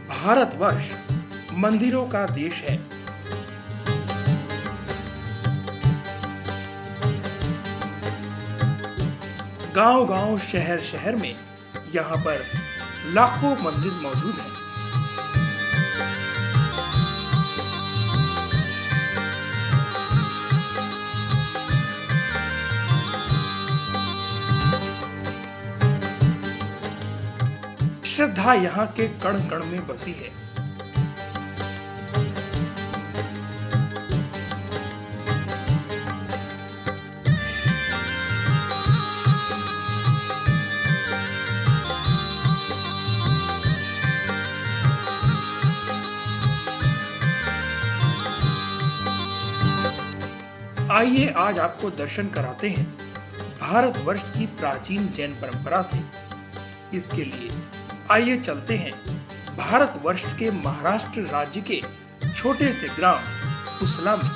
भारतवर्ष मंदिरों का देश है। गांव-गांव, शहर-शहर में यहाँ पर लाखों मंदिर मौजूद हैं। श्रद्धा यहाँ के कण-कण में बसी है। आइए आज आपको दर्शन कराते हैं भारतवर्ष की प्राचीन जैन परंपरा से। इसके लिए आइए चलते हैं भारतवर्ष के महाराष्ट्र राज्य के छोटे से ग्राम पुसला में।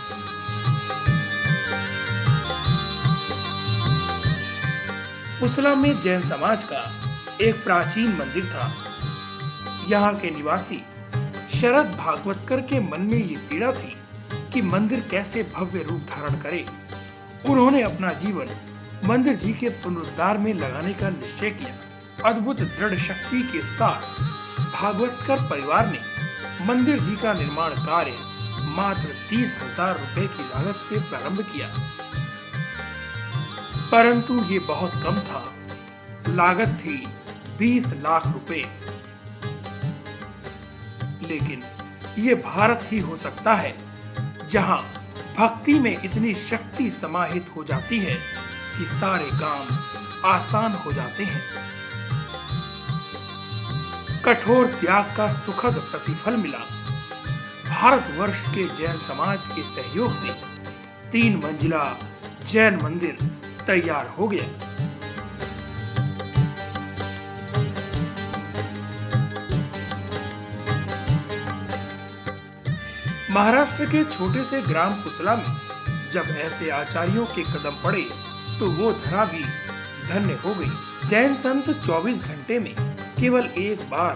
पुसला में जैन समाज का एक प्राचीन मंदिर था। यहाँ के निवासी शरद भागवतकर के मन में ये पीड़ा थी कि मंदिर कैसे भव्य रूप धारण करे। उन्होंने अपना जीवन मंदिर जी के पुनरुद्धार में लगाने का निश्चय किया। अद्भुत दृढ़ शक्ति के साथ भागवतकर परिवार ने मंदिर जी का निर्माण कार्य मात्र 30,000 रुपए की लागत से प्रारंभ किया, परंतु ये बहुत कम था। लागत थी 20 लाख रुपए। लेकिन ये भारत ही हो सकता है जहां भक्ति में इतनी शक्ति समाहित हो जाती है कि सारे काम आसान हो जाते हैं। कठोर त्याग का सुखद प्रतिफल मिला। भारतवर्ष के जैन समाज के सहयोग से 3 मंजिला जैन मंदिर तैयार हो गया। महाराष्ट्र के छोटे से ग्राम पुसला में जब ऐसे आचार्यों के कदम पड़े तो वो धरा भी धन्य हो गई। जैन संत 24 घंटे में केवल एक बार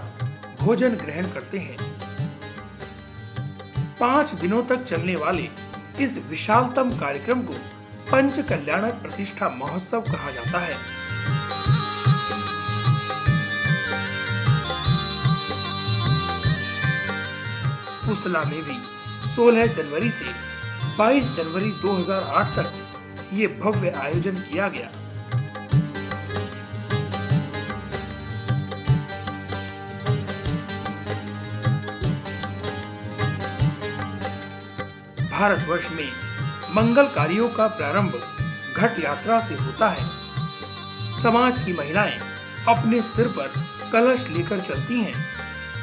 भोजन ग्रहण करते हैं। 5 दिनों तक चलने वाले इस विशालतम कार्यक्रम को पंच कल्याणक प्रतिष्ठा महोत्सव कहा जाता है। पुसला में भी 16 जनवरी से 22 जनवरी 2008 तक ये भव्य आयोजन किया गया। भारतवर्ष में मंगल कार्यों का प्रारंभ घट यात्रा से होता है। समाज की महिलाएं अपने सिर पर कलश लेकर चलती हैं।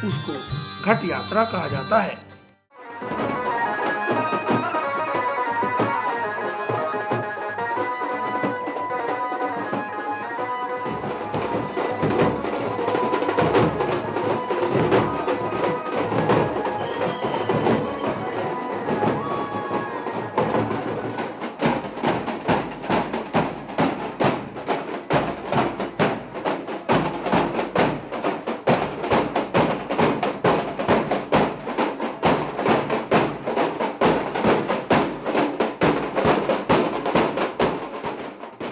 उसको घट यात्रा कहा जाता है।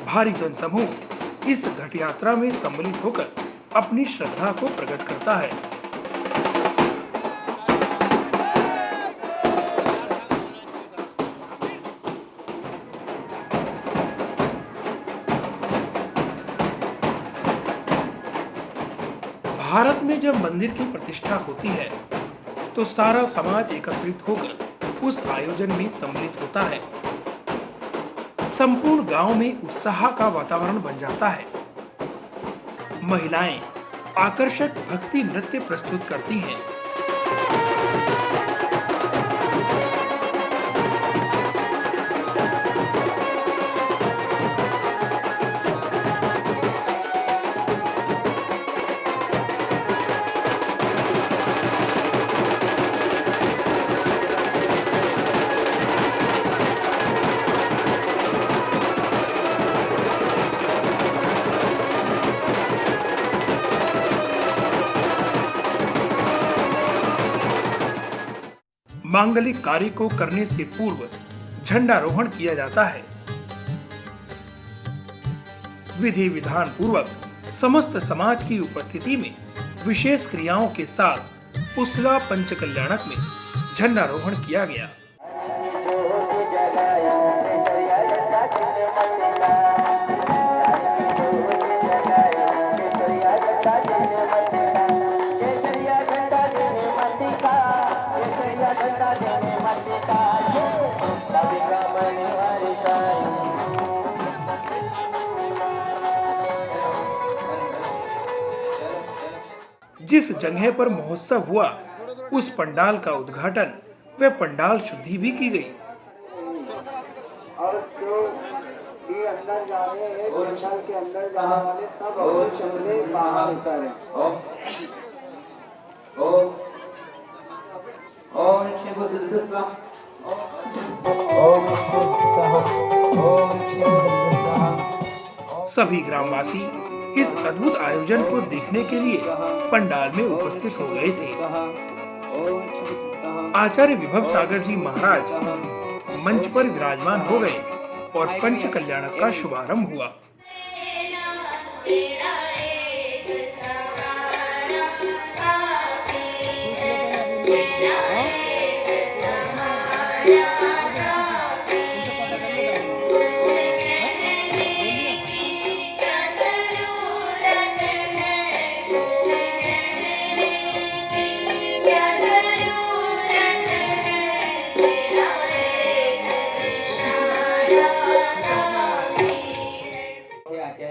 भारी जनसमूह इस घट यात्रा में सम्मिलित होकर अपनी श्रद्धा को प्रकट करता है। भारत में जब मंदिर की प्रतिष्ठा होती है तो सारा समाज एकत्रित होकर उस आयोजन में सम्मिलित होता है। संपूर्ण गांव में उत्साह का वातावरण बन जाता है। महिलाएं आकर्षक भक्ति नृत्य प्रस्तुत करती हैं। मांगलिक कार्य को करने से पूर्व झंडारोहण किया जाता है। विधि विधान पूर्वक समस्त समाज की उपस्थिति में विशेष क्रियाओं के साथ पुसला पंचकल्याणक में झंडारोहण किया गया। जिस जगह पर महोत्सव हुआ उस पंडाल का उद्घाटन व पंडाल शुद्धि भी की गई। और जो भी अंदर जा रहे हैं, पंडाल के अंदर जाने वाले सब और चमड़े बाहर उतारे। ओम शिव सिद्धस्वा ओम शिव सह ओम शिव सिद्धस्वा। सभी ग्रामवासी इस अद्भुत आयोजन को देखने के लिए पंडाल में उपस्थित हो गए थे। आचार्य विभव सागर जी महाराज मंच पर विराजमान हो गए और पंच कल्याणक का शुभारंभ हुआ।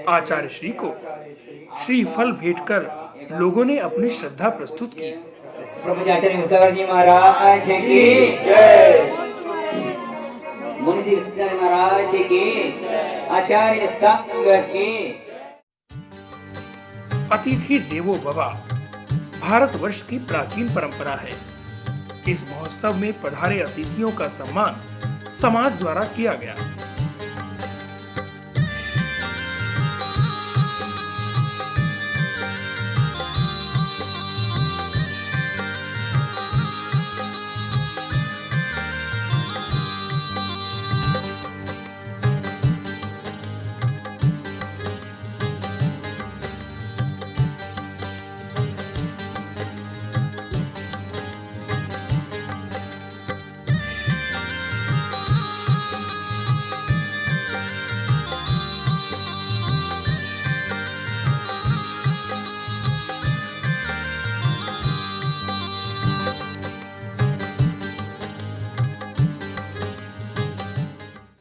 आचार्य श्री को श्री फल भेंट कर लोगों ने अपनी श्रद्धा प्रस्तुत की। प्रभु आचार्य सागर जी महाराज की जय, मुनि श्री सिद्धार्थ महाराज की, आचार्य संघ की। अतिथि देवो भव भारतवर्ष की प्राचीन परंपरा है। इस महोत्सव में पधारे अतिथियों का सम्मान समाज द्वारा किया गया।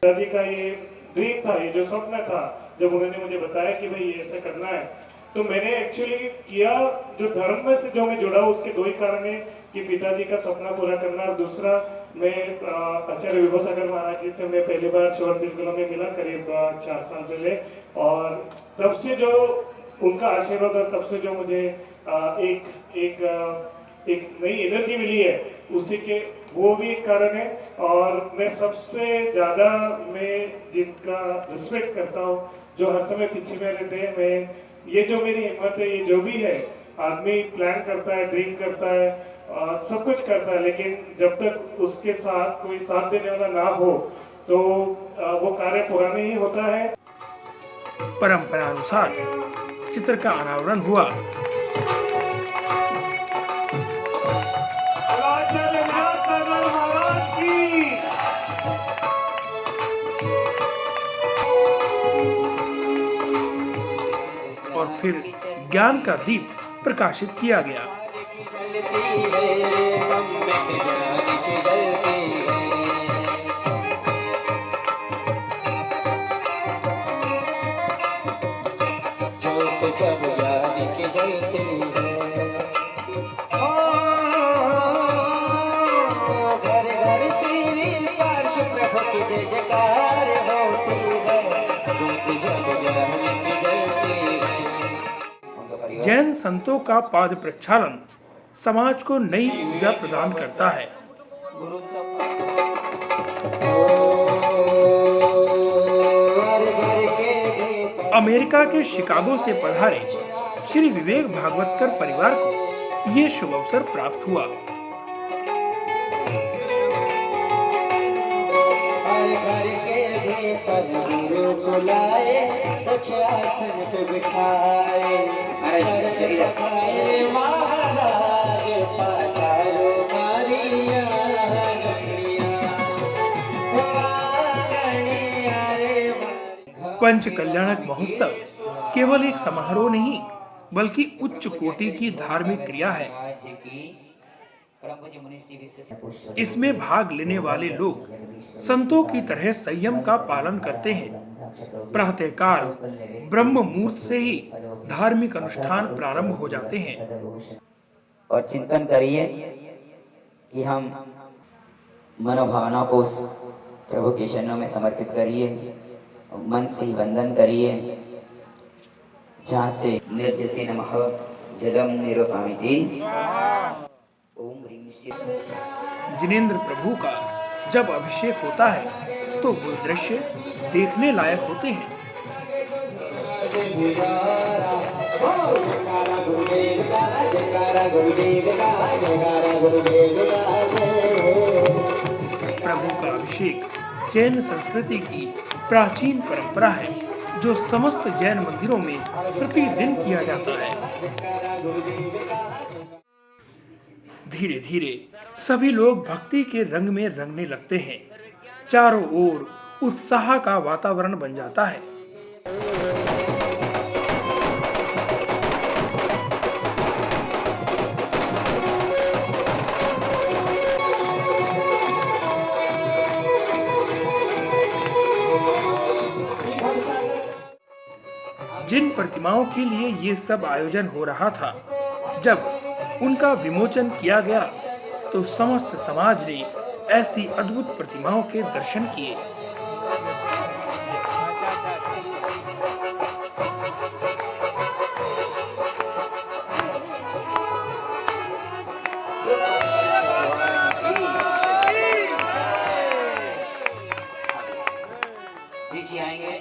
दादी का ये ड्रीम था, ये जो सपना था, जब उन्होंने मुझे बताया कि भाई ये ऐसा करना है, तो मैंने एक्चुअली किया। जो धर्म में से जो मैं जुड़ा उसके दो ही कारण है कि पिताजी का सपना पूरा करना, और दूसरा मैं आचार्य विभव सागर महाराज जी से मैं पहली बार शिवर बिल्कुल में मिला करीब 4 साल पहले, और तब से जो उनका आशीर्वाद और तब से जो मुझे एक नई एनर्जी मिली है, उसी के वो भी एक कारण है। और मैं सबसे ज्यादा मैं जिनका रिस्पेक्ट करता हूँ, जो हर समय पीछे में रहते हैं, मैं ये जो मेरी हिम्मत है, ये जो भी है, आदमी प्लान करता है, ड्रीम करता है, सब कुछ करता है, लेकिन जब तक उसके साथ कोई साथ देने वाला ना हो तो वो कार्य पूरा नहीं होता है। परंपरा अनुसार चित्र का अनावरण हुआ। और फिर ज्ञान का दीप प्रकाशित किया गया। जैन संतों का पाद प्रक्षालन समाज को नई ऊर्जा प्रदान करता है। अमेरिका के शिकागो से पधारे श्री विवेक भागवतकर परिवार को ये शुभ अवसर प्राप्त हुआ। पर गुरु को लाए कुछ आसन पे बिठाए महाराज पधारो मारिया पंच कल्याणक महोत्सव केवल एक समारोह नहीं बल्कि उच्च कोटि की धार्मिक क्रिया है। इसमें भाग लेने वाले लोग संतों की तरह संयम का पालन करते हैं। प्रातःकाल ब्रह्म मुहूर्त से ही धार्मिक अनुष्ठान प्रारंभ हो जाते हैं। और चिंतन करिए कि हम मनोभावना को उस प्रभु के चरणों में समर्पित करिए, मन से ही वंदन करिए, जहाँ से निर्जसे नमः जलम निरूपमिति। ओम ह्रीं शिव। जिनेंद्र प्रभु का जब अभिषेक होता है तो वो दृश्य देखने लायक होते हैं। प्रभु का अभिषेक जैन संस्कृति की प्राचीन परंपरा है जो समस्त जैन मंदिरों में प्रतिदिन किया जाता है। धीरे धीरे सभी लोग भक्ति के रंग में रंगने लगते हैं। चारों ओर उत्साह का वातावरण बन जाता है। जिन प्रतिमाओं के लिए ये सब आयोजन हो रहा था, जब उनका विमोचन किया गया तो समस्त समाज ने ऐसी अद्भुत प्रतिमाओं के दर्शन किए। ऋषि आएंगे।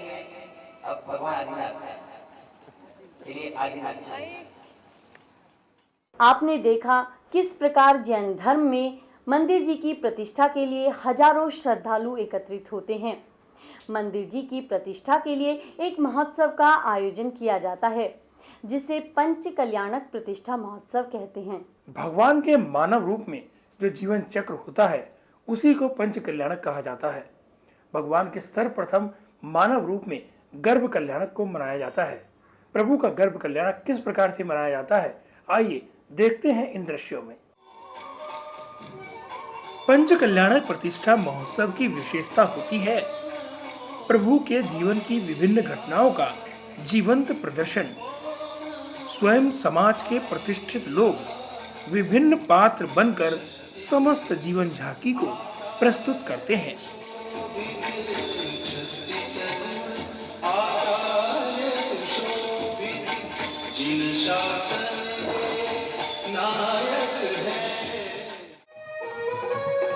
अब भगवान आदिनाथ के लिए आदिनाथ। आपने देखा किस प्रकार जैन धर्म में मंदिर जी की प्रतिष्ठा के लिए हजारों श्रद्धालु एकत्रित होते हैं। मंदिर जी की प्रतिष्ठा के लिए एक महोत्सव का आयोजन किया जाता है जिसे पंच कल्याणक प्रतिष्ठा महोत्सव कहते हैं। भगवान के मानव रूप में जो जीवन चक्र होता है उसी को पंच कल्याणक कहा जाता है। भगवान के सर्वप्रथम मानव रूप में गर्भ कल्याणक को मनाया जाता है। प्रभु का गर्भ कल्याणक किस प्रकार से मनाया जाता है, आइए देखते हैं इन दृश्यों में। पंच कल्याणक प्रतिष्ठा महोत्सव की विशेषता होती है प्रभु के जीवन की विभिन्न घटनाओं का जीवंत प्रदर्शन। स्वयं समाज के प्रतिष्ठित लोग विभिन्न पात्र बनकर समस्त जीवन झांकी को प्रस्तुत करते हैं।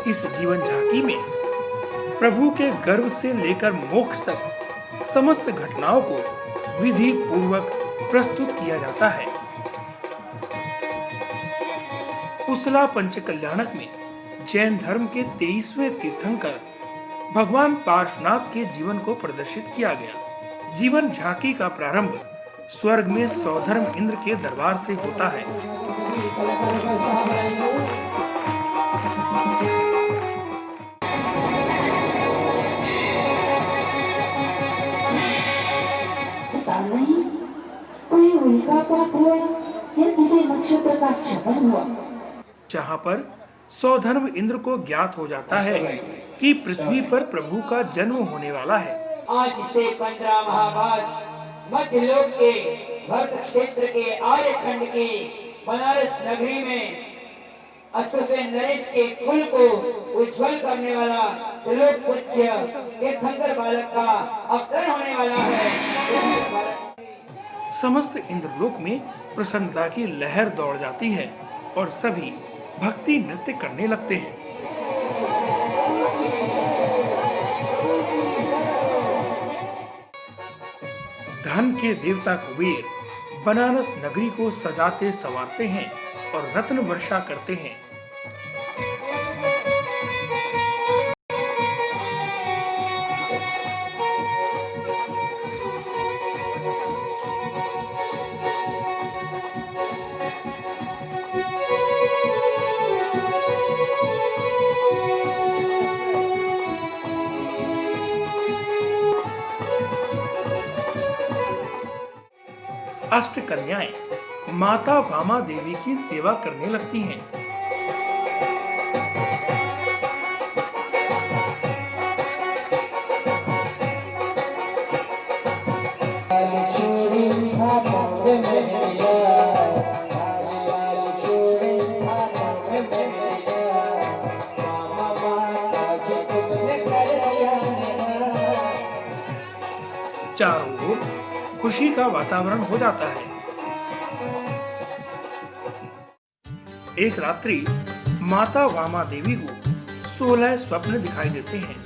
इस जीवन झांकी में प्रभु के गर्भ से लेकर मोक्ष तक समस्त घटनाओं को विधि पूर्वक प्रस्तुत किया जाता है। पुसला पंच कल्याणक में जैन धर्म के 23वें तीर्थंकर भगवान पार्श्वनाथ के जीवन को प्रदर्शित किया गया। जीवन झांकी का प्रारंभ स्वर्ग में सौधर्म इंद्र के दरबार से होता है। जहाँ पर सौधर्म इंद्र को ज्ञात हो जाता है कि पृथ्वी पर प्रभु का जन्म होने वाला है। आज से 15 माह बाद मध्यलोक के भरत क्षेत्र के आर्यखंड की बनारस नगरी में अश्वसेन नरेश के कुल को उज्जवल करने वाला त्रिलोक पूज्य तीर्थंकर बालक का अवतरण होने वाला है। समस्त इंद्रलोक में प्रसन्नता की लहर दौड़ जाती है और सभी भक्ति नृत्य करने लगते हैं। धन के देवता कुबेर बनारस नगरी को सजाते संवारते हैं और रत्न वर्षा करते हैं। अष्ट कन्याएं माता भामा देवी की सेवा करने लगती हैं। चारों ओर खुशी का वातावरण हो जाता है। एक रात्रि माता वामा देवी को 16 स्वप्न दिखाई देते हैं।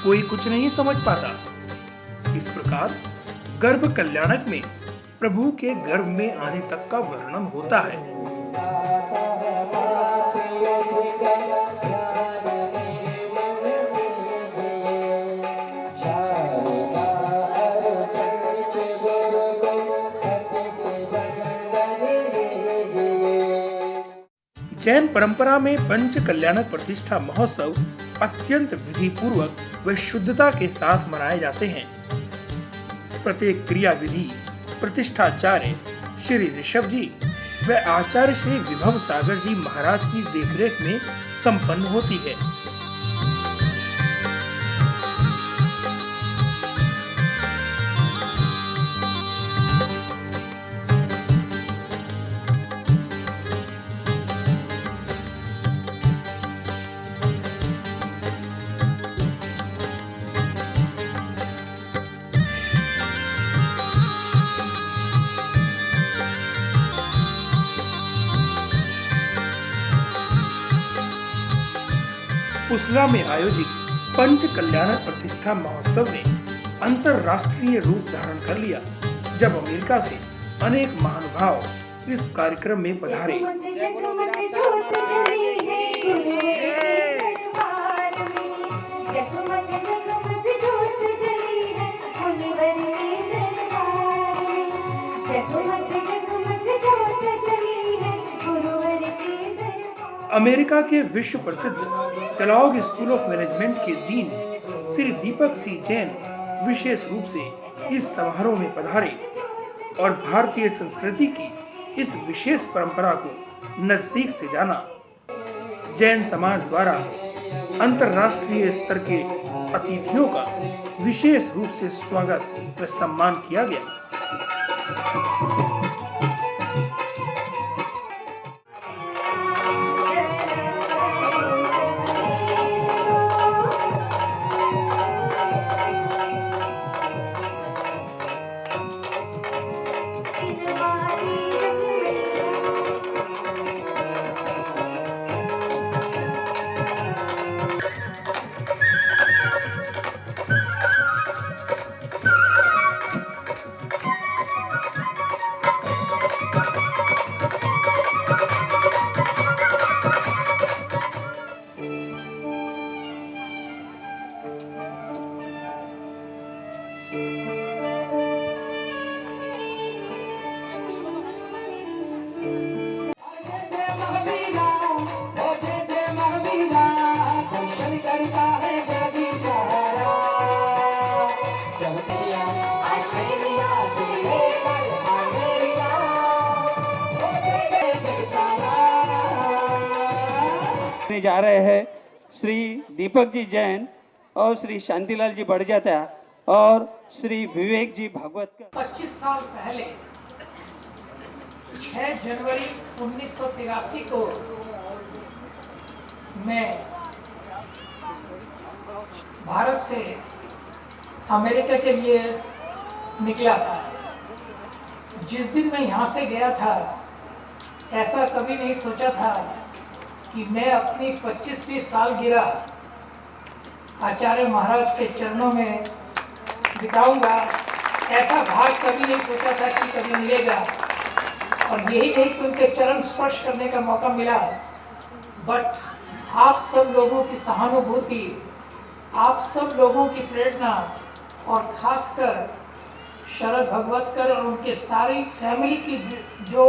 कोई कुछ नहीं समझ पाता। इस प्रकार गर्भ कल्याणक में प्रभु के गर्भ में आने तक का वर्णन होता है। जैन परंपरा में पंच कल्याणक प्रतिष्ठा महोत्सव अत्यंत विधि पूर्वक व शुद्धता के साथ मनाए जाते हैं। प्रत्येक क्रिया विधि प्रतिष्ठाचार्य श्री ऋषभ जी व आचार्य श्री विभव सागर जी महाराज की देखरेख में संपन्न होती है। पुसला में आयोजित पंच कल्याणक प्रतिष्ठा महोत्सव ने अंतरराष्ट्रीय रूप धारण कर लिया, जब अमेरिका से अनेक महानुभाव इस कार्यक्रम में पधारे। अमेरिका के विश्व प्रसिद्ध केलॉग स्कूल ऑफ मैनेजमेंट के डीन श्री दीपक सी जैन विशेष रूप से इस समारोह में पधारे और भारतीय संस्कृति की इस विशेष परंपरा को नजदीक से जाना। जैन समाज द्वारा अंतर्राष्ट्रीय स्तर के अतिथियों का विशेष रूप से स्वागत व सम्मान किया गया। जा रहे हैं श्री दीपक जी जैन और श्री शांतिलाल जी बढ़जाता और श्री विवेक जी भागवत का 25 साल पहले 6 जनवरी 1983 को मैं भारत से अमेरिका के लिए निकला था। जिस दिन मैं यहाँ से गया था, ऐसा कभी नहीं सोचा था कि मैं अपनी 25वीं सालगिरह आचार्य महाराज के चरणों में बिताऊंगा। ऐसा भाग कभी नहीं सोचा था कि कभी मिलेगा, और यही नहीं कि उनके चरण स्पर्श करने का मौका मिला, बट आप सब लोगों की सहानुभूति, आप सब लोगों की प्रेरणा और खासकर शरद भगवतकर और उनके सारी फैमिली की जो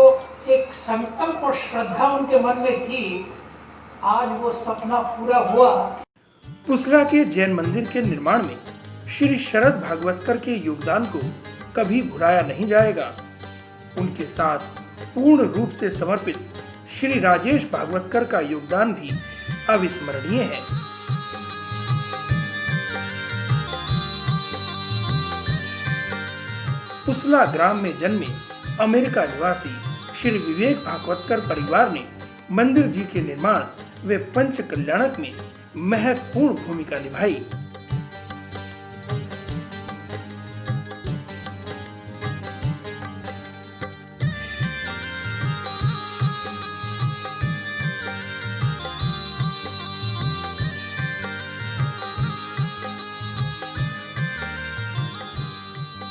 एक संकल्प और श्रद्धा उनके मन में थी, आज वो सपना पूरा हुआ। पुसला के जैन मंदिर के निर्माण में श्री शरद भागवतकर के योगदान को कभी भुलाया नहीं जाएगा। उनके साथ पूर्ण रूप से समर्पित श्री राजेश भागवतकर का योगदान भी अविस्मरणीय है। पुसला ग्राम में जन्मे अमेरिका निवासी श्री विवेक भागवतकर परिवार ने मंदिर जी के निर्माण व पंच कल्याणक में महत्वपूर्ण भूमिका निभाई।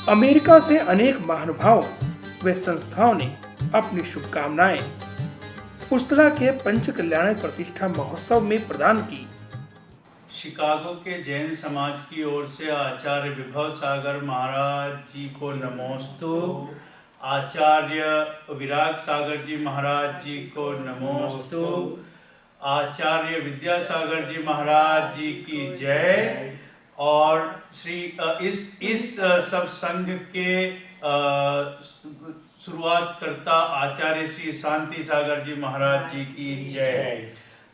अमेरिका से अनेक महानुभावों व संस्थाओं ने अपनी शुभकामनाएं पुसला के पंच कल्याणक प्रतिष्ठा महोत्सव में प्रदान की। शिकागो के जैन समाज की ओर से आचार्य विभव सागर महाराज जी को नमोस्तु, आचार्य विराग सागर जी महाराज जी को नमोस्तु, आचार्य विद्यासागर जी महाराज जी की जय। और श्री इस सब संघ के शुरुआत करता आचार्य श्री शांति सागर जी महाराज जी की जय।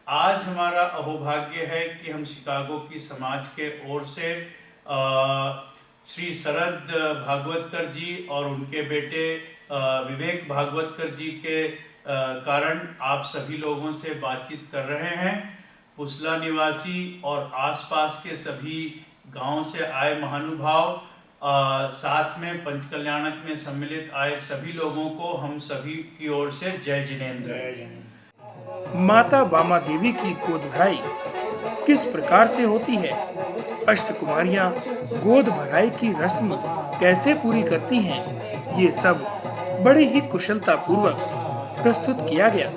आज हमारा अहोभाग्य है कि हम शिकागो की समाज के ओर से श्री शरद भागवतकर जी और उनके बेटे विवेक भागवतकर जी के कारण आप सभी लोगों से बातचीत कर रहे हैं। पुसला निवासी और आसपास के सभी गांव से आए महानुभाव, साथ में पंचकल्याणक में सम्मिलित आए सभी लोगों को हम सभी की ओर से जय जिनेंद्र। माता वामा देवी की गोद भराई किस प्रकार से होती है, अष्टकुमारियां गोद भराई की रस्म कैसे पूरी करती हैं, ये सब बड़े ही कुशलता पूर्वक प्रस्तुत किया गया।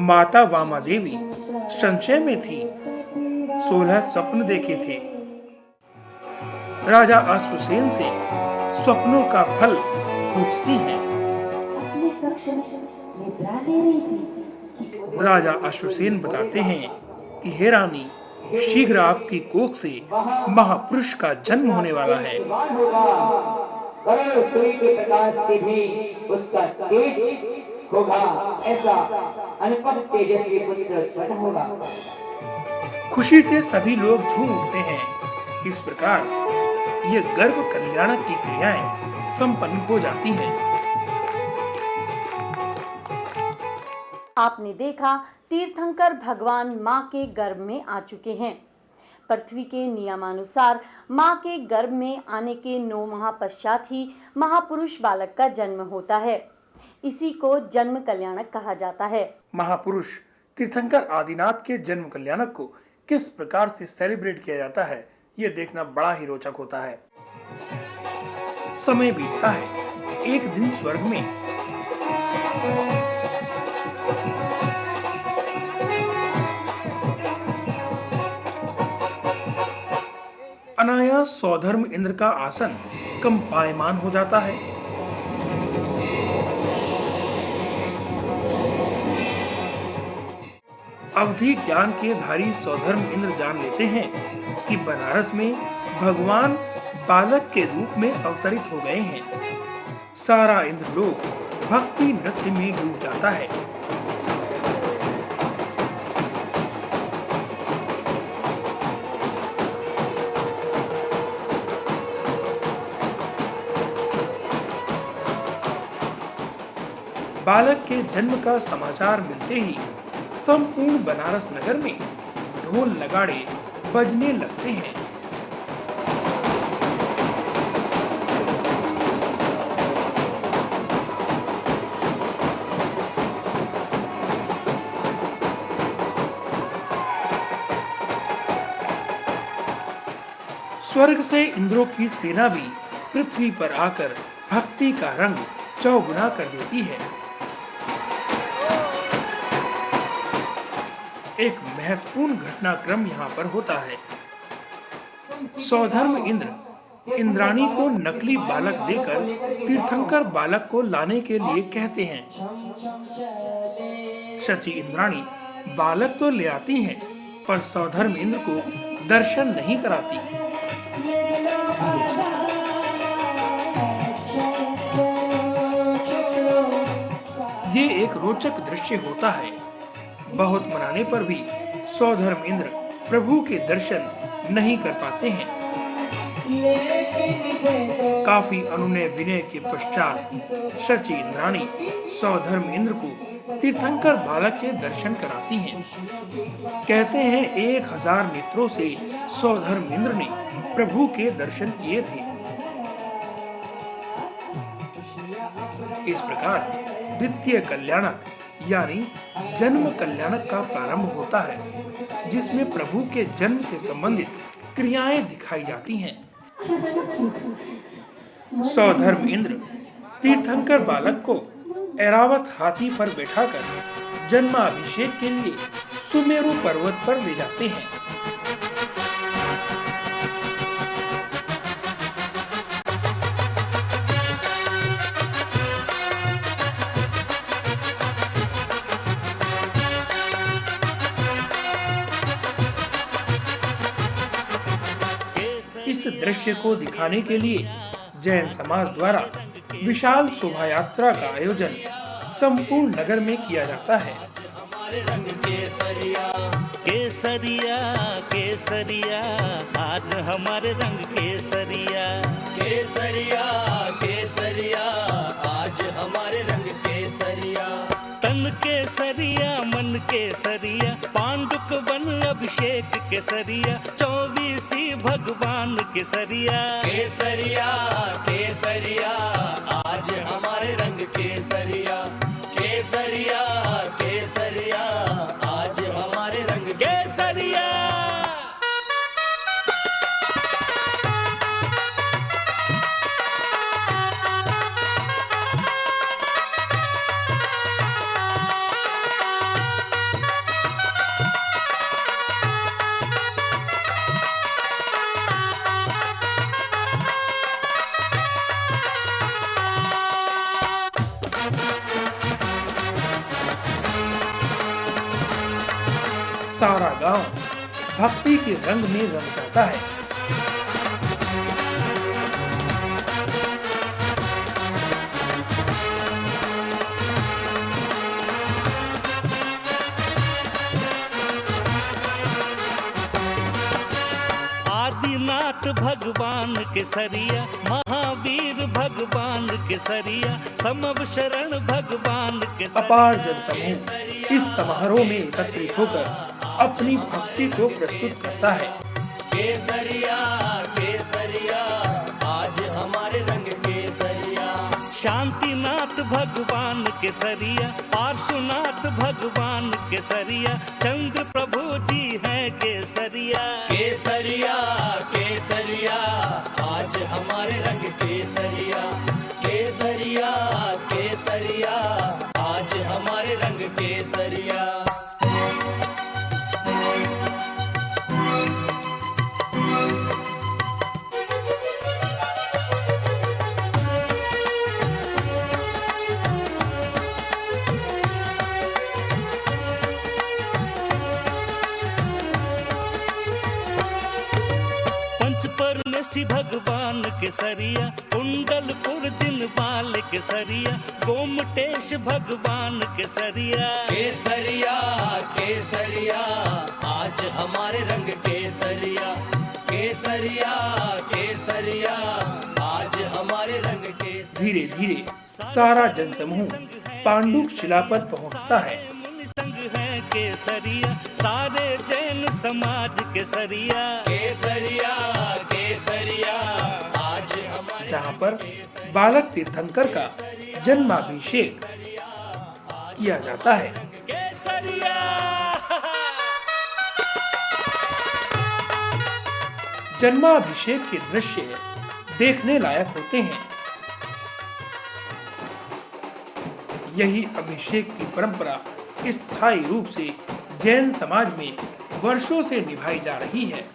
माता वामा देवी संशय में थी। 16 स्वप्न देखे थे। राजा अश्वसेन से स्वप्नों का फल पूछती हैं। राजा अश्वसेन बताते हैं कि हे रानी, शीघ्र आपकी कोख से महापुरुष का जन्म होने वाला है। सूर्य के प्रकाश से भी उसका तेज होगा, ऐसा अनपढ़ तेजस्वी पुत्र उत्पन्न होगा। खुशी से सभी लोग झूम उठते हैं। इस प्रकार ये गर्भ कल्याणक की क्रियाएं संपन्न हो जाती हैं। आपने देखा तीर्थंकर भगवान मां के गर्भ में आ चुके हैं। पृथ्वी के नियमानुसार मां के गर्भ में आने के 9 माह पश्चात ही महापुरुष बालक का जन्म होता है। इसी को जन्म कल्याणक कहा जाता है। महापुरुष तीर्थंकर आदिनाथ के जन्म कल्याणक को किस प्रकार से सेलिब्रेट किया जाता है, ये देखना बड़ा ही रोचक होता है। समय बीतता है। एक दिन स्वर्ग में अनायास सौधर्म इंद्र का आसन कंपायमान हो जाता है। अवधि ज्ञान के धारी सौधर्म इंद्र जान लेते हैं कि बनारस में भगवान बालक के रूप में अवतरित हो गए हैं। सारा इंद्रलोक भक्ति नृत्य में डूब जाता है। बालक के जन्म का समाचार मिलते ही संपूर्ण बनारस नगर में ढोल नगाड़े बजने लगते हैं। स्वर्ग से इंद्रों की सेना भी पृथ्वी पर आकर भक्ति का रंग चौगुना कर देती है। एक महत्वपूर्ण घटनाक्रम यहाँ पर होता है। सौधर्म इंद्र इंद्राणी को नकली बालक देकर तीर्थंकर बालक को लाने के लिए कहते हैं। शची इंद्राणी बालक तो ले आती हैं, पर सौधर्म इंद्र को दर्शन नहीं कराती। ये एक रोचक दृश्य होता है। बहुत मनाने पर भी सौधर्म इंद्र प्रभु के दर्शन नहीं कर पाते हैं। काफी अनुनय विनय के पश्चात शची इंद्राणी सौधर्म इंद्र को तीर्थंकर बालक के दर्शन कराती हैं। कहते हैं 1000 नेत्रों से सौधर्म इंद्र ने प्रभु के दर्शन किए थे। इस प्रकार द्वितीय कल्याणक यानी जन्म कल्याणक का प्रारंभ होता है, जिसमें प्रभु के जन्म से संबंधित क्रियाएं दिखाई जाती हैं। सौधर्म इंद्र तीर्थंकर बालक को ऐरावत हाथी पर बैठाकर जन्माभिषेक के लिए सुमेरु पर्वत पर ले जाते हैं। इस दृश्य को दिखाने के लिए जैन समाज द्वारा विशाल शोभा यात्रा का आयोजन संपूर्ण नगर में किया जाता है। केसरिया केसरिया आज हमारे रंग केसरिया, केसरिया केसरिया आज हमारे रंग केसरिया। तन केसरिया मन केसरिया पांडुक वन अभिषेक केसरिया, 24 भगवान केसरिया। केसरिया केसरिया आज हमारे रंग केसरिया, केसरिया केसरिया आज हमारे रंग केसरिया। सारा गांव भक्ति के रंग में रंग जाता है। आदिनाथ भगवान केसरिया, महावीर भगवान केसरिया, समव शरण भगवान केसरिया। अपार जनसमूह इस समारोह में एकत्रित होकर अपनी भक्ति को प्रस्तुत करता है। केसरिया केसरिया आज हमारे रंग केसरिया। शांतिनाथ भगवान केसरिया, पार्श्वनाथ भगवान केसरिया, चंद्र प्रभु जी हैं केसरिया। केसरिया केसरिया आज हमारे रंग केसरिया, केसरिया केसरिया आज हमारे रंग केसरिया। केसरिया, कुंडलपुर जिनपाल केसरिया, गोमटेश भगवान केसरिया। केसरिया केसरिया आज हमारे रंग केसरिया, केसरिया केसरिया आज हमारे रंग केसरिया। धीरे धीरे सारा जनसमूह पांडुप शिला पर पहुंचता है, संग है केसरिया, सारे जैन समाज केसरिया। केसरिया केसरिया आज हमारे जहां पर बालक तीर्थंकर का जन्माभिषेक किया जाता है। केसरिया। जन्माभिषेक के दृश्य देखने लायक होते हैं। यही अभिषेक की परंपरा स्थायी रूप से जैन समाज में वर्षों से निभाई जा रही है।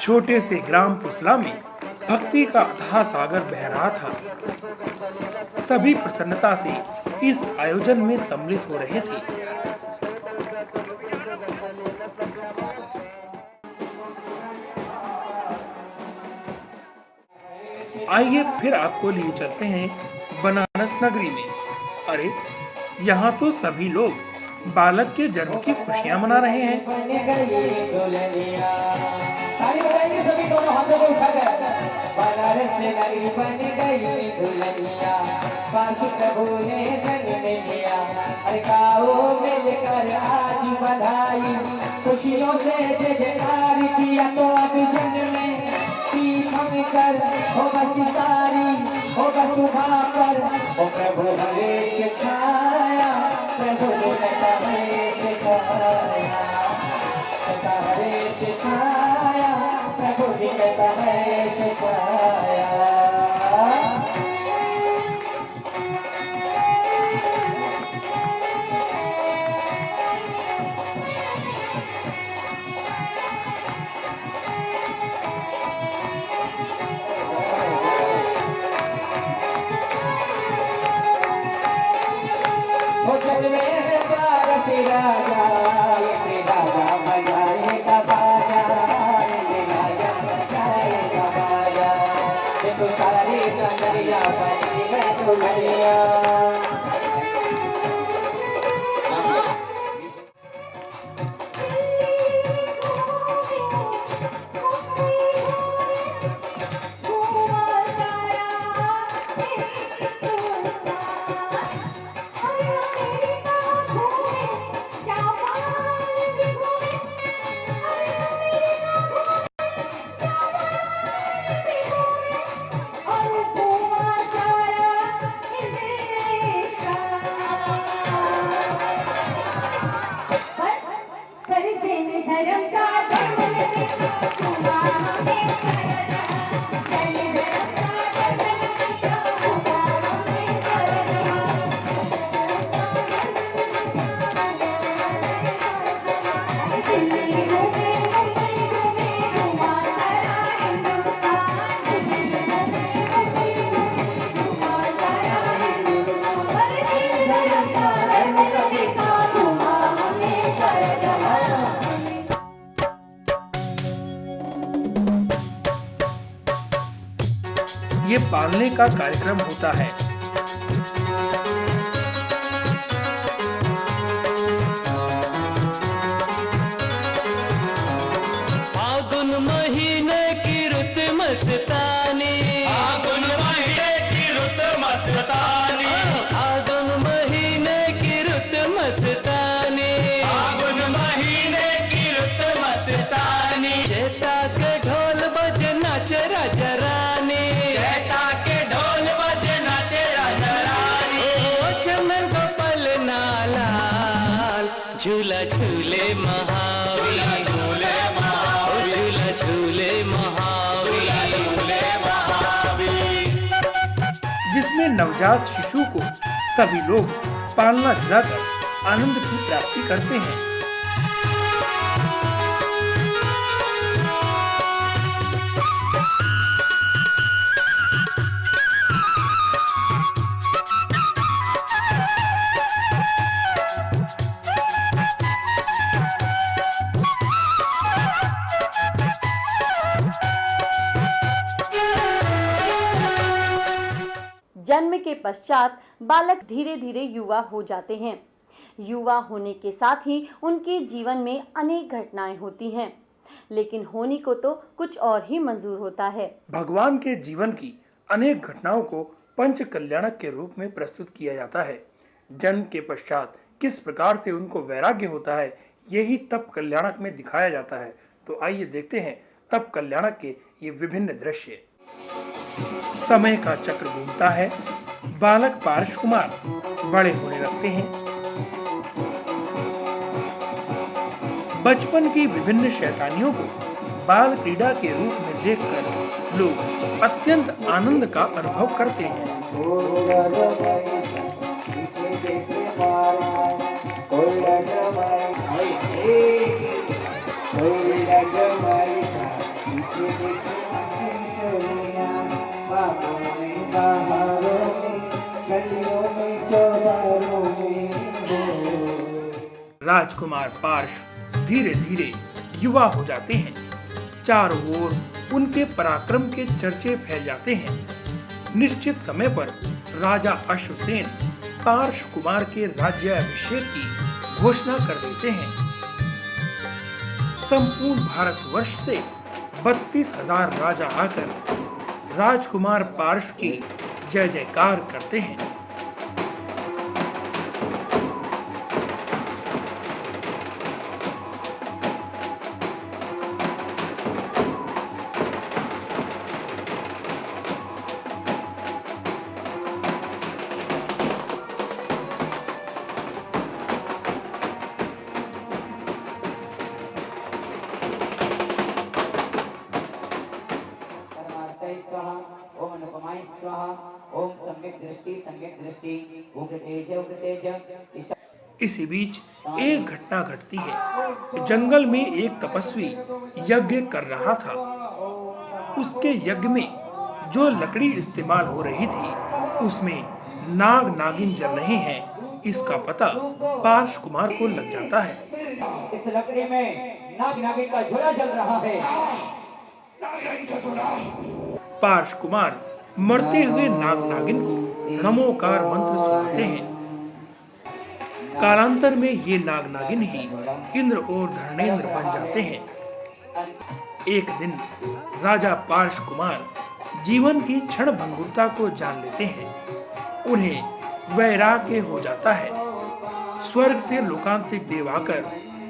छोटे से ग्राम पुसला में भक्ति का अथाह सागर बह रहा था। सभी प्रसन्नता से इस आयोजन में सम्मिलित हो रहे थे। आइए फिर आपको लिए चलते हैं बनारस नगरी में। अरे यहाँ तो सभी लोग बालक के जन्म की खुशियां मना रहे हैं। सभी दोनों हाथों को उठाकर बनारस से नगरी बन गई दुल्हनिया, बासु प्रभु ने जन्म लिया। अरे गाओ मिलकर आज बधाई, खुशियों से जय जयकार किया तो अब जन्म में पीठ कर हो बस सारी हो बस पर हो प्रभु हरेश छाया, प्रभु कैसा हरेश छाया, कैसा हरेश छाया, प्रभु जी कैसा हरेश छाया। हो चल मेरे प्यार से राजा, ये राजा बजाएगा बाजा, ये राजा बजाएगा बाजा, ये तो सारे कन्हैया बनी है दुल्हनिया। ये पालने का कार्यक्रम होता है। फागुन महीने की रुत मस्तानी, फागुन महीने की रुत मस्तानी, फागुन महीने की रुत मस्तानी, फागुन महीने की रुत मस्तानी। चेता के ढोल बजे नाचे राजा रानी, चेता के ढोल बजे नाचे झूले महावीर, झूले महावीर, झूला झूले महावीर। जिसमें नवजात शिशु को सभी लोग पालना झुलाकर आनंद की प्राप्ति करते हैं। जन्म के पश्चात बालक धीरे धीरे युवा हो जाते हैं। युवा होने के साथ ही उनके जीवन में अनेक घटनाएं होती हैं, लेकिन होनी को तो कुछ और ही मंजूर होता है। भगवान के जीवन की अनेक घटनाओं को पंच कल्याणक के रूप में प्रस्तुत किया जाता है। जन्म के पश्चात किस प्रकार से उनको वैराग्य होता है, यही तप कल्याणक में दिखाया जाता है। तो आइए देखते हैं तप कल्याणक के ये विभिन्न दृश्य। समय का चक्र घूमता है, बालक पार्श कुमार बड़े होने लगते हैं। बचपन की विभिन्न शैतानियों को बाल क्रीड़ा के रूप में देखकर लोग अत्यंत आनंद का अनुभव करते हैं। राजकुमार पार्श धीरे धीरे युवा हो जाते हैं। चारों ओर उनके पराक्रम के चर्चे फैल जाते हैं। निश्चित समय पर राजा अश्वसेन पार्श कुमार के राज्याभिषेक की घोषणा कर देते हैं। संपूर्ण भारतवर्ष से 32,000 राजा आकर राजकुमार पार्श की जय जयकार करते हैं। ओम अनुपमाय स्वाहा, ओम सम्यक दृष्टि, उग्र तेज। इसी बीच एक घटना घटती है। जंगल में एक तपस्वी यज्ञ कर रहा था। उसके यज्ञ में जो लकड़ी इस्तेमाल हो रही थी, उसमें नाग नागिन जल रहे हैं। इसका पता पार्श कुमार को लग जाता है। इस लकड़ी में नाग नागिन का झोला जल रहा है। पार्श कुमार मरते हुए नाग नागिन को नमोकार मंत्र सुनाते हैं। कालांतर में ये नाग नागिन ही इंद्र और धर्मेंद्र बन जाते हैं। एक दिन राजा पार्श कुमार जीवन की क्षण भंगुरता को जान लेते हैं। उन्हें वैराग्य हो जाता है। स्वर्ग से लोकांतिक देव आकर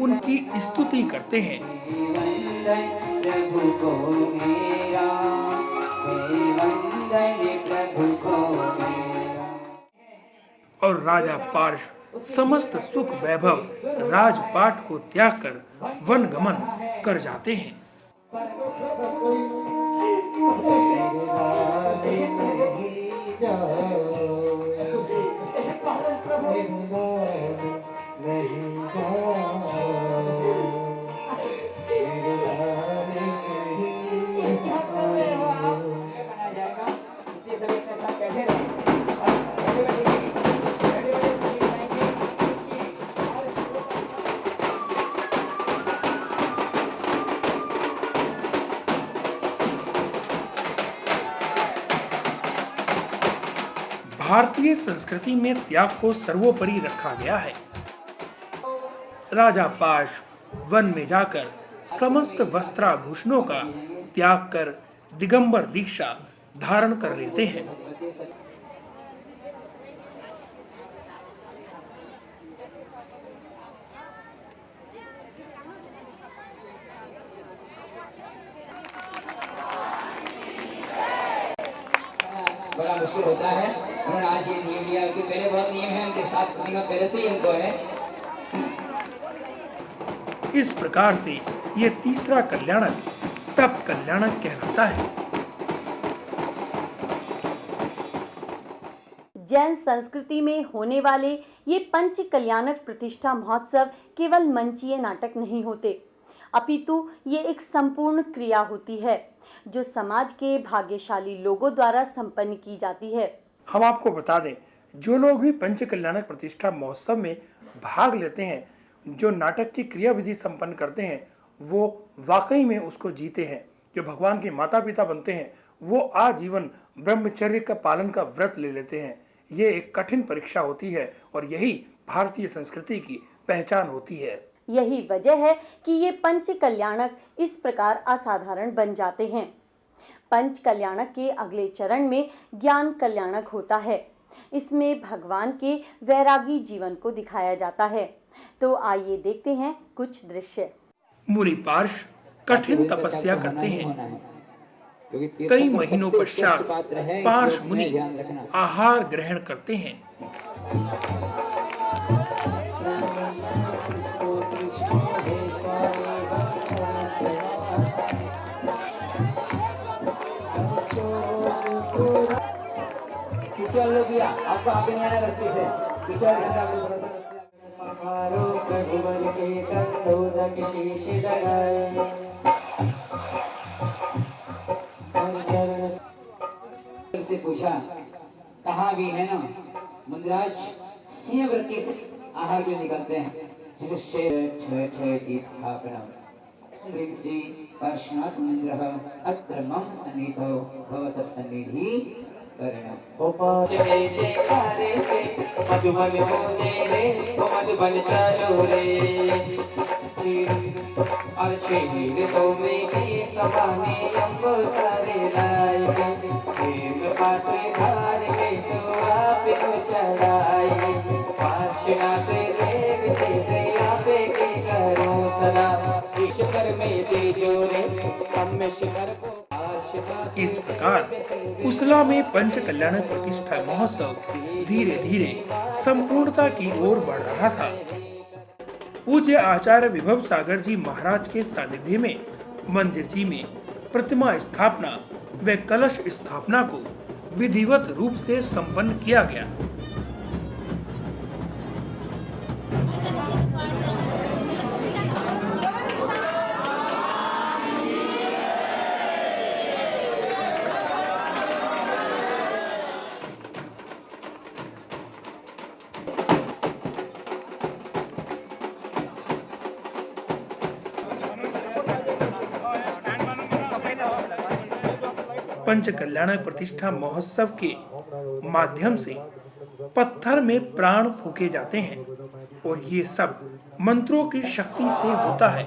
उनकी स्तुति करते हैं। और राजा पार्श समस्त सुख वैभव राजपाट को त्याग कर वन गमन कर जाते हैं। भारतीय संस्कृति में त्याग को सर्वोपरि रखा गया है। राजा पार्श वन में जाकर समस्त वस्त्राभूषणों का त्याग कर दिगंबर दीक्षा धारण कर लेते हैं। बड़ा मुश्किल होता है। उन्होंने आज ये नियम लिया कि पहले बहुत नियम है, उनके साथ पहले से ही उनको है। इस प्रकार से ये तीसरा कल्याणक तप कल्याणक कहलाता है। जैन संस्कृति में होने वाले ये पंच कल्याणक प्रतिष्ठा महोत्सव केवल मंचीय नाटक नहीं होते, अपितु ये एक संपूर्ण क्रिया होती है जो समाज के भाग्यशाली लोगों द्वारा संपन्न की जाती है। हम आपको बता दें, जो लोग भी पंच कल्याणक प्रतिष्ठा महोत्सव में भाग लेते हैं, जो नाटक की क्रिया विधि संपन्न करते हैं, वो वाकई में उसको जीते हैं। जो भगवान के माता पिता बनते हैं, वो आजीवन ब्रह्मचर्य का पालन का व्रत ले लेते हैं। ये एक कठिन परीक्षा होती है और यही भारतीय संस्कृति की पहचान होती है। यही वजह है कि ये पंच कल्याणक इस प्रकार असाधारण बन जाते हैं। पंच कल्याणक के अगले चरण में ज्ञान कल्याणक होता है। इसमें भगवान के वैरागी जीवन को दिखाया जाता है। तो आइए देखते हैं कुछ दृश्य। मुनि पार्ष कठिन तपस्या करते हैं। कई महीनों पश्चात पार्श मुनि आहार ग्रहण करते हैं। लो भैया, आपको आगे नहीं आना रस्सी से। से पूछा, कहा भी है ना मुनिराज सिंह वृत्ति से आहार के निकलते हैं। श्री पार्श्वनाथ मुनिन्द्रः अत्र मम सन्निधौ भव सब सन्निधि मधुबन मोजे रे मधुबन चलो रे और छेड़ सोमे की समाने अम्बो सारे लाए प्रेम पात्र धार के सुआप को चढ़ाए पार्श्वनाथ देव से दया पे के करो सदा ईश्वर में तेजो रे सम्य शिखर को। इस प्रकार उसला में पंच कल्याणक प्रतिष्ठा महोत्सव धीरे धीरे संपूर्णता की ओर बढ़ रहा था। पूज्य आचार्य विभव सागर जी महाराज के सानिध्य में मंदिर जी में प्रतिमा स्थापना व कलश स्थापना को विधिवत रूप से संपन्न किया गया। पंच कल्याणक प्रतिष्ठा महोत्सव के माध्यम से पत्थर में प्राण फूके जाते हैं और ये सब मंत्रों की शक्ति से होता है।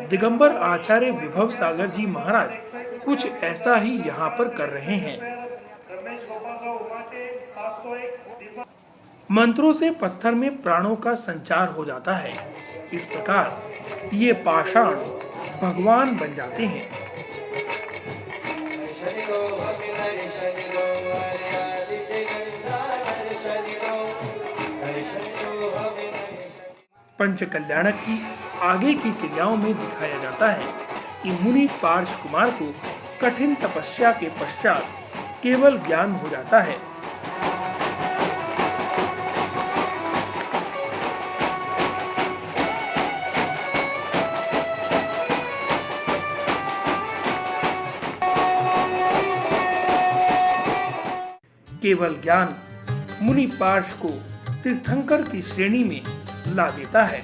दिगंबर आचार्य विभव सागर जी महाराज कुछ ऐसा ही यहाँ पर कर रहे हैं। मंत्रों से पत्थर में प्राणों का संचार हो जाता है। इस प्रकार ये पाषाण भगवान बन जाते हैं। पंच कल्याणक की आगे की क्रियाओं में दिखाया जाता है कि मुनि पार्श कुमार को कठिन तपस्या के पश्चात केवल ज्ञान हो जाता है। केवल ज्ञान मुनि पार्श को तीर्थंकर की श्रेणी में ला देता है।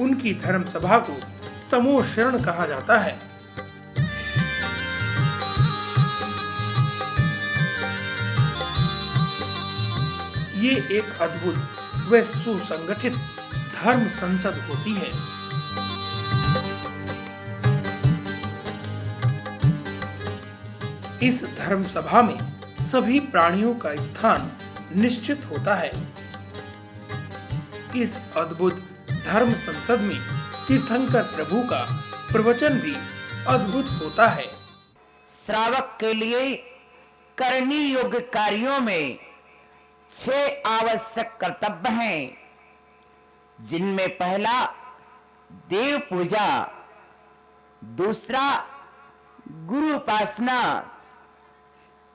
उनकी धर्म सभा को समूह शरण कहा जाता है। ये एक अद्भुत व सुसंगठित धर्म संसद होती है। इस धर्म सभा में सभी प्राणियों का स्थान निश्चित होता है। इस अद्भुत धर्म संसद में तीर्थंकर प्रभु का प्रवचन भी अद्भुत होता है। श्रावक के लिए करनी योग्य कार्यों में 6 आवश्यक कर्तव्य हैं, जिनमें पहला देव पूजा, दूसरा गुरु उपासना,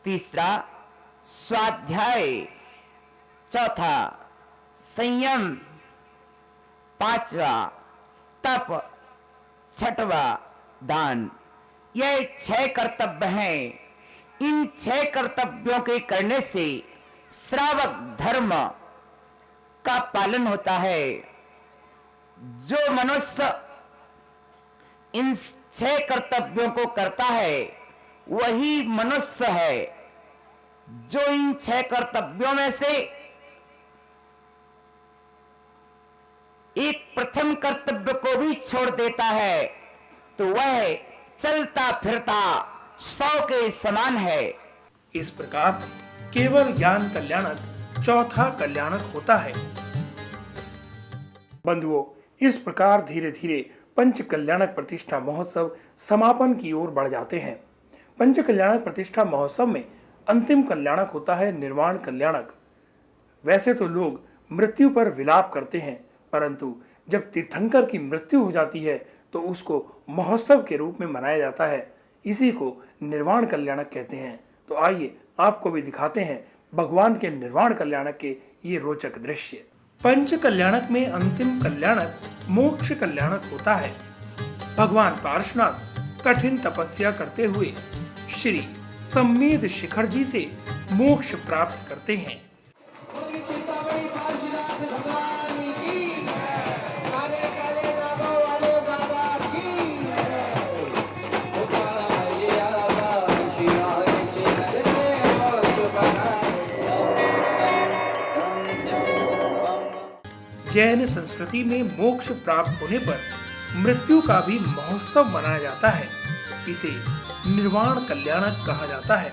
तीसरा स्वाध्याय, चौथा संयम, पांचवा तप, छठवा दान। यह 6 कर्तव्य हैं। इन 6 कर्तव्यों के करने से श्रावक धर्म का पालन होता है। जो मनुष्य इन 6 कर्तव्यों को करता है वही मनुष्य है। जो इन 6 कर्तव्यों में से एक प्रथम कर्तव्य को भी छोड़ देता है तो वह चलता फिरता शव के समान है। इस प्रकार केवल ज्ञान कल्याणक चौथा कल्याणक होता है। बंधुओं, इस प्रकार धीरे धीरे पंच कल्याणक प्रतिष्ठा महोत्सव समापन की ओर बढ़ जाते हैं। पंच कल्याणक प्रतिष्ठा महोत्सव में अंतिम कल्याणक होता है निर्वाण कल्याणक। वैसे तो लोग मृत्यु पर विलाप करते हैं, परंतु जब तीर्थंकर की मृत्यु हो जाती है तो उसको महोत्सव के रूप में मनाया जाता है। इसी को निर्वाण कल्याणक कहते हैं। तो आइए आपको भी दिखाते हैं भगवान के निर्वाण कल्याणक के ये रोचक दृश्य। पंच कल्याणक में अंतिम कल्याणक मोक्ष कल्याणक होता है। भगवान पार्श्वनाथ कठिन तपस्या करते हुए श्री सम्मेद शिखर जी से मोक्ष प्राप्त करते हैं। जैन संस्कृति में मोक्ष प्राप्त होने पर मृत्यु का भी महोत्सव मनाया जाता है। इसे निर्वाण कल्याणक कहा जाता है।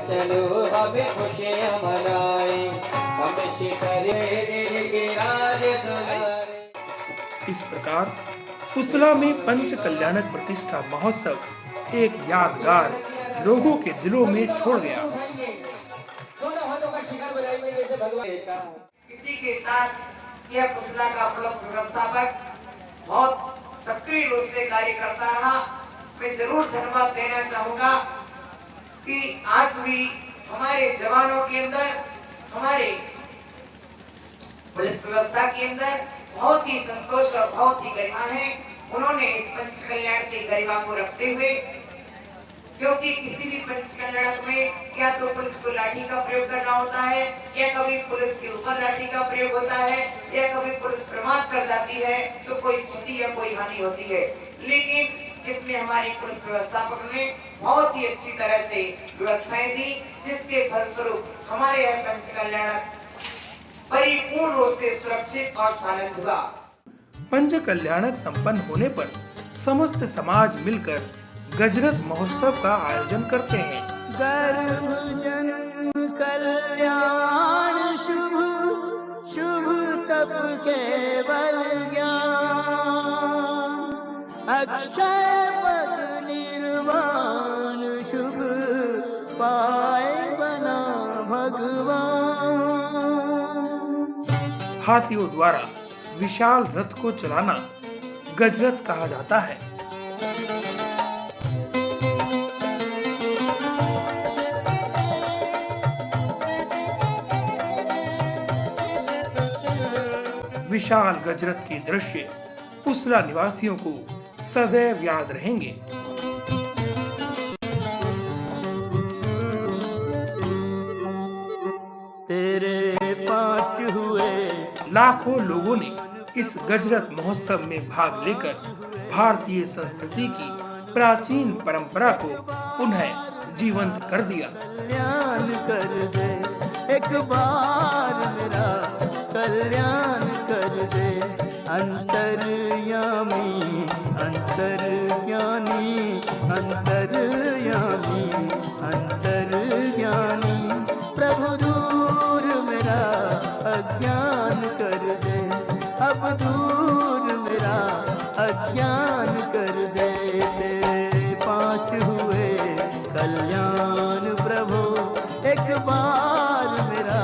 चलो हमें खुशियां मनाएं, हम शिखर इस प्रकार पुसला में पंच कल्याणक प्रतिष्ठा महोत्सव एक यादगार लोगों के दिलों में छोड़ गया। इसी के साथ यह पुसला का पुलिस व्यवस्थापक बहुत सक्रिय रूप से कार्य करता रहा। मैं जरूर धन्यवाद देना चाहूंगा कि आज भी हमारे जवानों के अंदर, हमारे पुलिस व्यवस्था के अंदर बहुत ही संतोष और बहुत ही गरिमा है। उन्होंने इस पंच कल्याण की गरिमा को रखते हुए, क्योंकि किसी भी पंच कल्याणक में या तो पुलिस को लाठी का प्रयोग करना होता है, या कभी पुलिस के ऊपर लाठी का प्रयोग होता है, या कभी पुलिस प्रमाद कर जाती है तो कोई क्षति या कोई हानि होती है। लेकिन इसमें हमारी पुलिस व्यवस्थापक ने बहुत ही अच्छी तरह से व्यवस्थाएं दी, जिसके फलस्वरूप हमारे यह पंच कल्याणक परिपूर्ण रूप से सुरक्षित और शांत हुआ। पंच कल्याणक संपन्न होने पर समस्त समाज मिलकर गजरत महोत्सव का आयोजन करते हैं। गर्भ जन्म कल्याण शुभ शुभ तप केवल ज्ञान, अक्षय पद निर्वाण शुभ पाए बना भगवान। हाथियों द्वारा विशाल रथ को चलाना गजरत कहा जाता है। विशाल गजरत के दृश्य पुसला निवासियों को सदैव याद रहेंगे। तेरे 5 हुए। लाखों लोगों ने इस गजरत महोत्सव में भाग लेकर भारतीय संस्कृति की प्राचीन परंपरा को पुनः जीवंत कर दिया। कल्याण कर दे एक बार मेरा, कल्याण कर दे अंतर्यामी अंतर्ज्ञानी अंतर्यामी अंतर्ज्ञानी, प्रभु दूर मेरा अज्ञान कर दे, अब दूर मेरा अज्ञान कर दे। तेरे 5 हुए कल्याण प्रभु, एक बार मेरा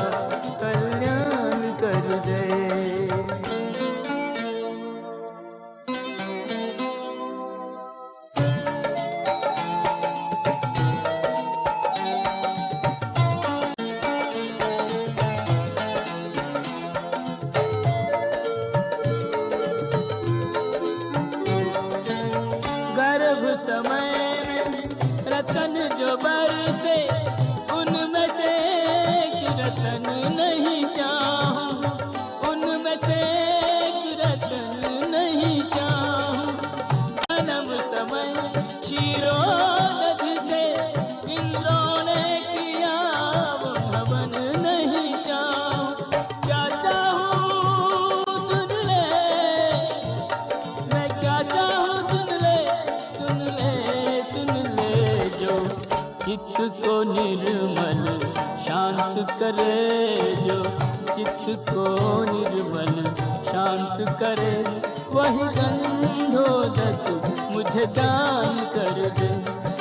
कल्याण कर दे। गर्भ समय में रतन जो बरसे, उनमें से एक रतन नहीं चाहूं, उनमें से एक रतन नहीं चाहूं। जन्म समय क्षीरोदधि से इंद्रों ने किया वो हवन नहीं चाहूं। क्या चाहूं सुन ले, मैं क्या चाहूं सुन ले, सुन ले, सुन ले। जो चित्त को निर्मल शांत करे, जो चित्त को निर्मल शांत करे, वही गंधोदक मुझे दान कर दे,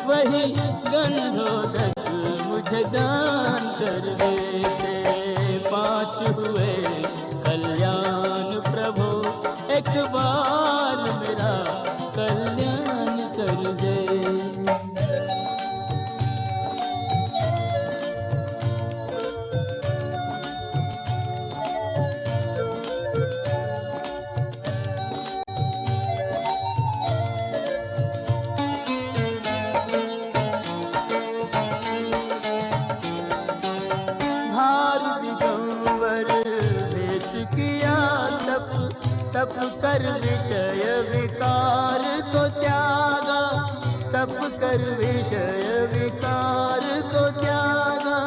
वही गंधोदक मुझे दान कर दे। तेरे 5 हुए कल्याण प्रभु, एक बार मेरा कल्याण कर दे। धार दिगंबर वेश किया तप, तप कर विषय विकार को त्यागा, तप कर विषय विकार को त्यागा।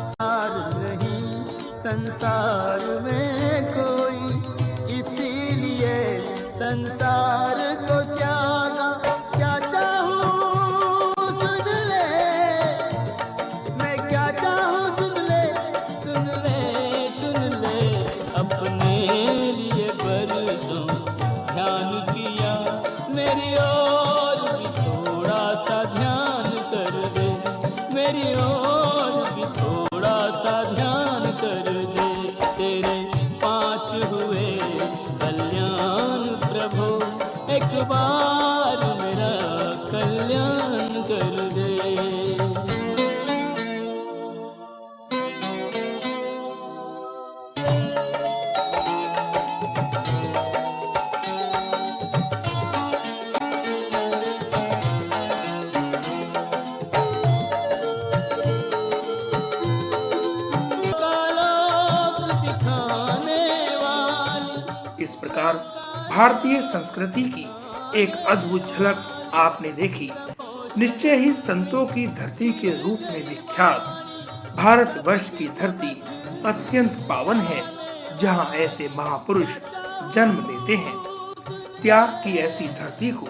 सार नहीं संसार में कोई, इसीलिए संसार को त्यागा। क्या चाहूं सुन ले, मैं क्या चाहूं सुन ले, सुन ले, सुन ले। अपने लिए बरसों ध्यान किया, मेरी ओर भी थोड़ा सा ध्यान कर दे, मेरी ओर भी थोड़ा सा ध्यान कर दे। तेरे 5 हुए कल्याण प्रभु, एक बार मेरा कल्याण कर दे। इस प्रकार भारतीय संस्कृति की एक अद्भुत झलक आपने देखी। निश्चय ही संतों की धरती के रूप में विख्यात भारतवर्ष की धरती अत्यंत पावन है, जहां ऐसे महापुरुष जन्म लेते हैं। त्याग की ऐसी धरती को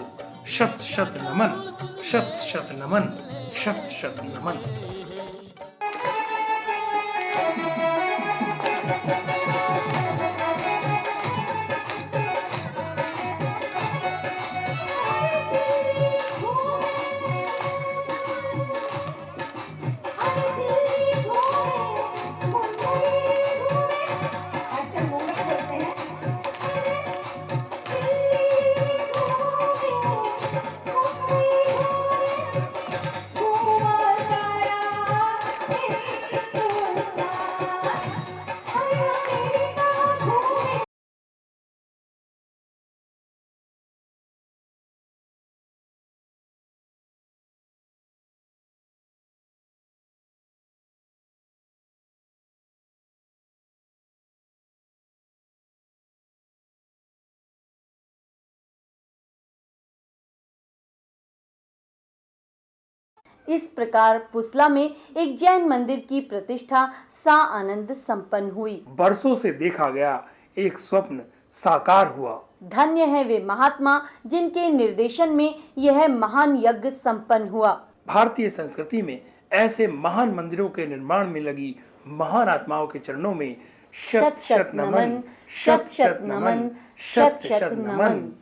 शत शत नमन, शत शत नमन, शत शत नमन। इस प्रकार पुसला में एक जैन मंदिर की प्रतिष्ठा सा आनंद संपन्न हुई। बरसों से देखा गया एक स्वप्न साकार हुआ। धन्य है वे महात्मा जिनके निर्देशन में यह महान यज्ञ संपन्न हुआ। भारतीय संस्कृति में ऐसे महान मंदिरों के निर्माण में लगी महान आत्माओं के चरणों में शत शत नमन, शत शत नमन, शत शत नमन।